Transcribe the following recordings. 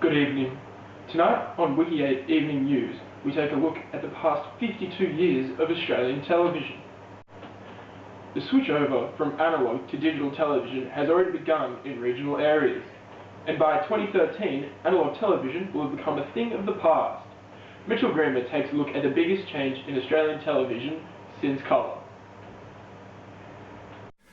Good evening. Tonight on Wiki 8 Evening News, we take a look at the past 52 years of Australian television. The switchover from analogue to digital television has already begun in regional areas, and by 2013, analogue television will have become a thing of the past. Mitchell Greenber takes a look at the biggest change in Australian television since colour.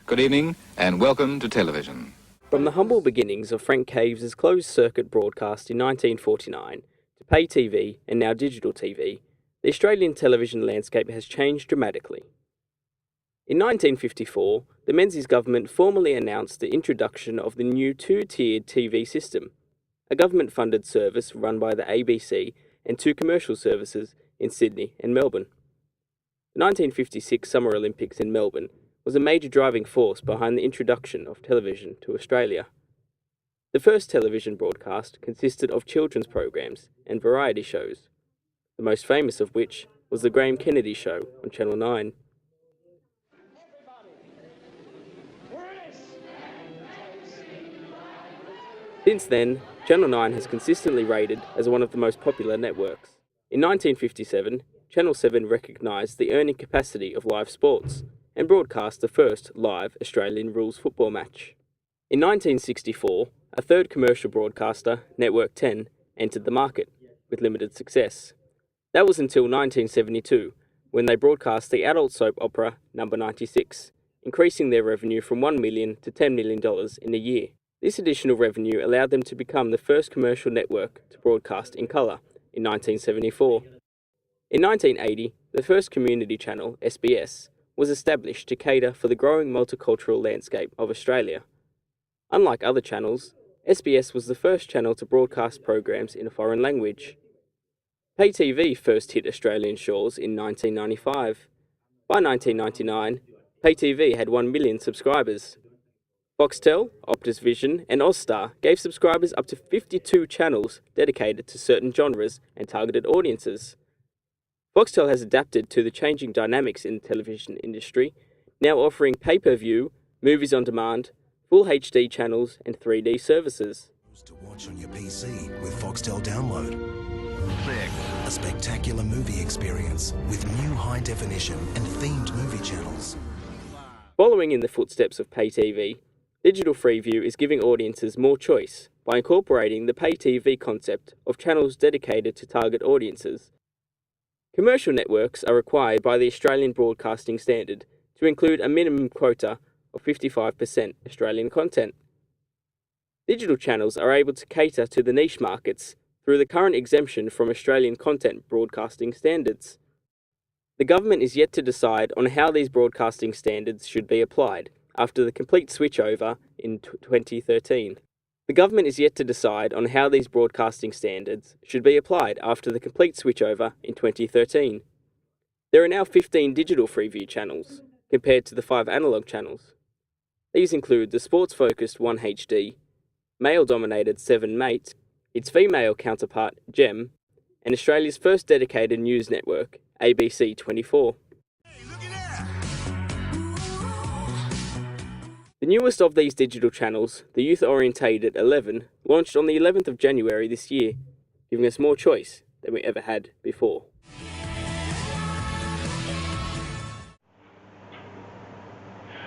Good evening and welcome to television. From the humble beginnings of Frank Caves' closed-circuit broadcast in 1949 to pay TV and now digital TV, the Australian television landscape has changed dramatically. In 1954, the Menzies government formally announced the introduction of the new two-tiered TV system, a government-funded service run by the ABC and two commercial services in Sydney and Melbourne. The 1956 Summer Olympics in Melbourne was a major driving force behind the introduction of television to Australia. The first television broadcast consisted of children's programs and variety shows, the most famous of which was The Graham Kennedy Show on Channel 9. Since then, Channel 9 has consistently rated as one of the most popular networks. In 1957, Channel 7 recognised the earning capacity of live sports and broadcast the first live Australian rules football match. In 1964, a third commercial broadcaster, Network 10, entered the market, with limited success. That was until 1972, when they broadcast the adult soap opera Number 96, increasing their revenue from $1 million to $10 million in a year. This additional revenue allowed them to become the first commercial network to broadcast in colour in 1974. In 1980, the first community channel, SBS, was established to cater for the growing multicultural landscape of Australia. Unlike other channels, SBS was the first channel to broadcast programs in a foreign language. Pay TV first hit Australian shores in 1995. By 1999, Pay TV had 1 million subscribers. Foxtel, Optus Vision and Austar gave subscribers up to 52 channels dedicated to certain genres and targeted audiences. Foxtel has adapted to the changing dynamics in the television industry, now offering pay-per-view, movies on demand, full HD channels and 3D services. To watch on your PC with Foxtel Download. A spectacular movie experience with new high-definition and themed movie channels. Following in the footsteps of Pay TV, Digital Freeview is giving audiences more choice by incorporating the Pay TV concept of channels dedicated to target audiences. Commercial networks are required by the Australian Broadcasting Standard to include a minimum quota of 55% Australian content. Digital channels are able to cater to the niche markets through the current exemption from Australian Content Broadcasting Standards. The government is yet to decide on how these broadcasting standards should be applied after the complete switchover in 2013. The government is yet to decide on how these broadcasting standards should be applied after the complete switchover in 2013. There are now 15 digital Freeview channels, compared to the 5 analogue channels. These include the sports-focused 1HD, male-dominated 7 Mate, its female counterpart Gem, and Australia's first dedicated news network, ABC 24. The newest of these digital channels, the youth-orientated 11, launched on the 11th of January this year, giving us more choice than we ever had before.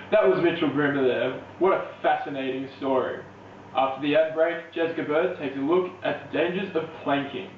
That was Mitchell Greenber there. What a fascinating story. After the ad break, Jessica Bird takes a look at the dangers of planking.